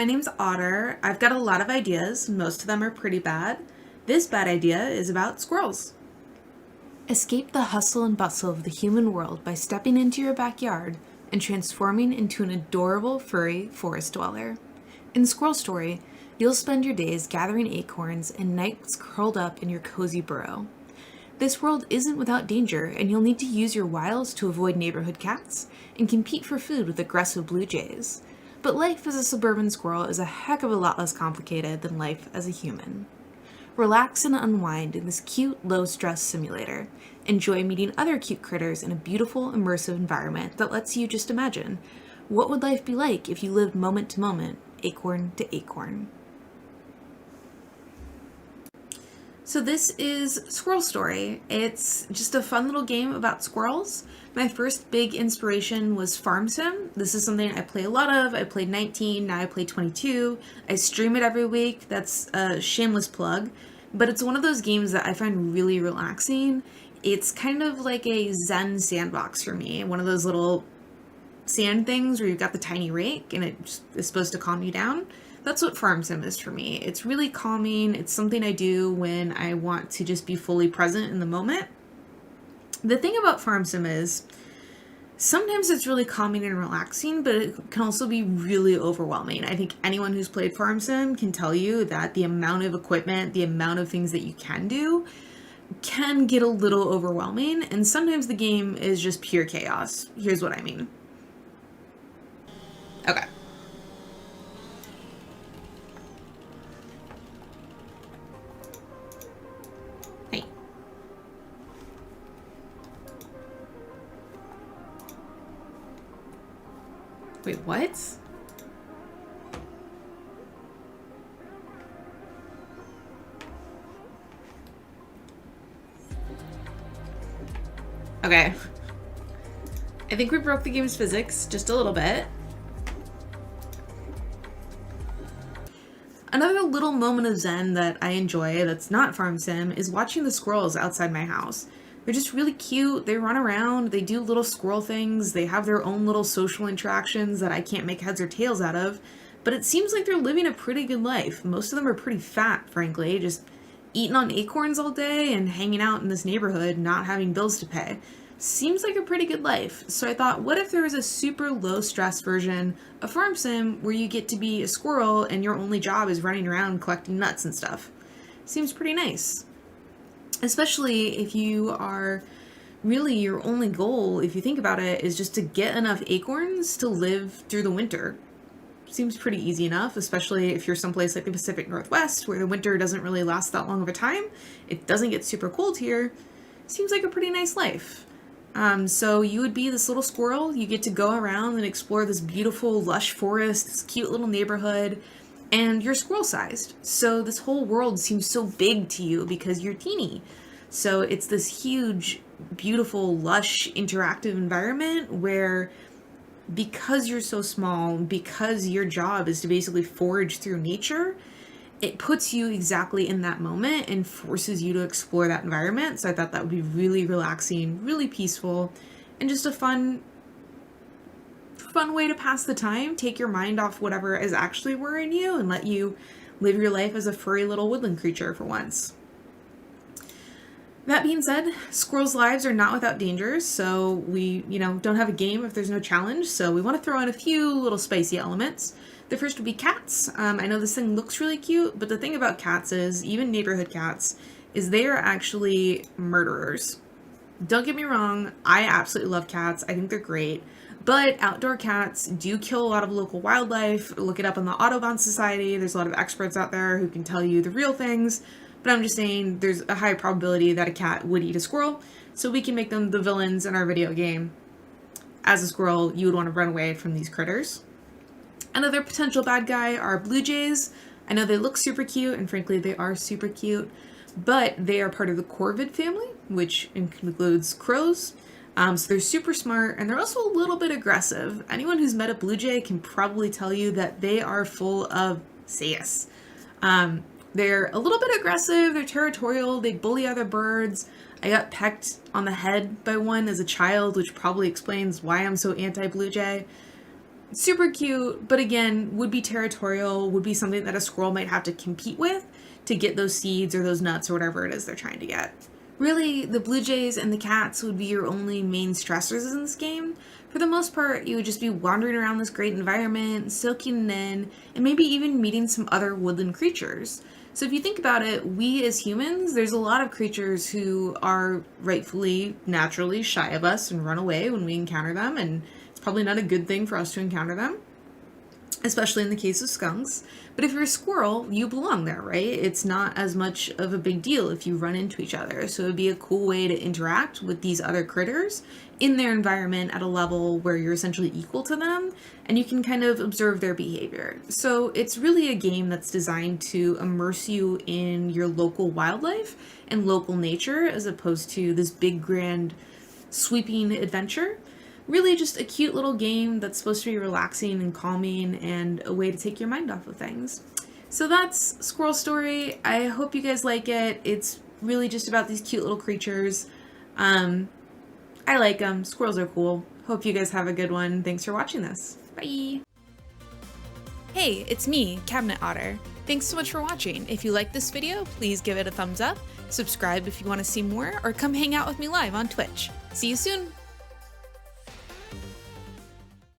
my name's Otter. I've got a lot of ideas. Most of them are pretty bad. This bad idea is about squirrels. Escape the hustle and bustle of the human world by stepping into your backyard and transforming into an adorable furry forest dweller. In Squirrel Story, you'll spend your days gathering acorns and nights curled up in your cozy burrow. This world isn't without danger, and you'll need to use your wiles to avoid neighborhood cats and compete for food with aggressive blue jays. But life as a suburban squirrel is a heck of a lot less complicated than life as a human. Relax and unwind in this cute, low-stress simulator. Enjoy meeting other cute critters in a beautiful, immersive environment that lets you just imagine, what would life be like if you lived moment to moment, acorn to acorn? So this is Squirrel Story. It's just a fun little game about squirrels. My first big inspiration was Farm Sim. This is something I play a lot of. I played 19, now I play 22. I stream it every week. That's a shameless plug. But it's one of those games that I find really relaxing. It's kind of like a Zen sandbox for me. One of those little sand things where you've got the tiny rake and it just is supposed to calm you down. That's what Farm Sim is for me. It's really calming. It's something I do when I want to just be fully present in the moment. The thing about Farm Sim is sometimes it's really calming and relaxing, but it can also be really overwhelming. I think anyone who's played Farm Sim can tell you that the amount of equipment, the amount of things that you can do can get a little overwhelming, and sometimes the game is just pure chaos. Here's what I mean. Okay. Wait, what? Okay. I think we broke the game's physics just a little bit. Another little moment of zen that I enjoy that's not Farm Sim is watching the squirrels outside my house. They're just really cute. They run around, they do little squirrel things, they have their own little social interactions that I can't make heads or tails out of, but it seems like they're living a pretty good life. Most of them are pretty fat, frankly, just eating on acorns all day and hanging out in this neighborhood, not having bills to pay. Seems like a pretty good life. So I thought, what if there was a super low stress version of Farm Sim where you get to be a squirrel and your only job is running around collecting nuts and stuff? Seems pretty nice. Especially if you are really your only goal, if you think about it, is just to get enough acorns to live through the winter. Seems pretty easy enough, especially if you're someplace like the Pacific Northwest where the winter doesn't really last that long of a time. It doesn't get super cold here. Seems like a pretty nice life. So you would be this little squirrel. You get to go around and explore this beautiful, lush forest, this cute little neighborhood, and you're squirrel-sized. So this whole world seems so big to you because you're teeny. So it's this huge, beautiful, lush, interactive environment where because you're so small, because your job is to basically forage through nature, it puts you exactly in that moment and forces you to explore that environment. So I thought that would be really relaxing, really peaceful, and just a fun way to pass the time. Take your mind off whatever is actually worrying you and let you live your life as a furry little woodland creature for once. That being said, squirrels' lives are not without dangers, so we, don't have a game if there's no challenge, so we want to throw in a few little spicy elements. The first would be cats. I know this thing looks really cute, but the thing about cats is, even neighborhood cats, is they are actually murderers. Don't get me wrong, I absolutely love cats. I think they're great. But outdoor cats do kill a lot of local wildlife. Look it up on the Audubon Society. There's a lot of experts out there who can tell you the real things. But I'm just saying there's a high probability that a cat would eat a squirrel, so we can make them the villains in our video game. As a squirrel, you would want to run away from these critters. Another potential bad guy are blue jays. I know they look super cute, and frankly, they are super cute, but they are part of the corvid family, which includes crows. So they're super smart, and they're also a little bit aggressive. Anyone who's met a blue jay can probably tell you that they are full of sass. They're a little bit aggressive, they're territorial, they bully other birds. I got pecked on the head by one as a child, which probably explains why I'm so anti-blue jay. Super cute, but again, would be territorial, would be something that a squirrel might have to compete with to get those seeds or those nuts or whatever it is they're trying to get. Really, the blue jays and the cats would be your only main stressors in this game. For the most part, you would just be wandering around this great environment, soaking it in, and maybe even meeting some other woodland creatures. So if you think about it, we as humans, there's a lot of creatures who are rightfully, naturally shy of us and run away when we encounter them, and it's probably not a good thing for us to encounter them, especially in the case of skunks. But if you're a squirrel, you belong there, right? It's not as much of a big deal if you run into each other. So it would be a cool way to interact with these other critters in their environment at a level where you're essentially equal to them and you can kind of observe their behavior. So it's really a game that's designed to immerse you in your local wildlife and local nature as opposed to this big, grand, sweeping adventure. Really just a cute little game that's supposed to be relaxing and calming and a way to take your mind off of things. So that's Squirrel Story. I hope you guys like it. It's really just about these cute little creatures. I like them. Squirrels are cool. Hope you guys have a good one. Thanks for watching this. Bye! Hey, it's me, Cabinet Otter. Thanks so much for watching. If you like this video, please give it a thumbs up, subscribe if you want to see more, or come hang out with me live on Twitch. See you soon!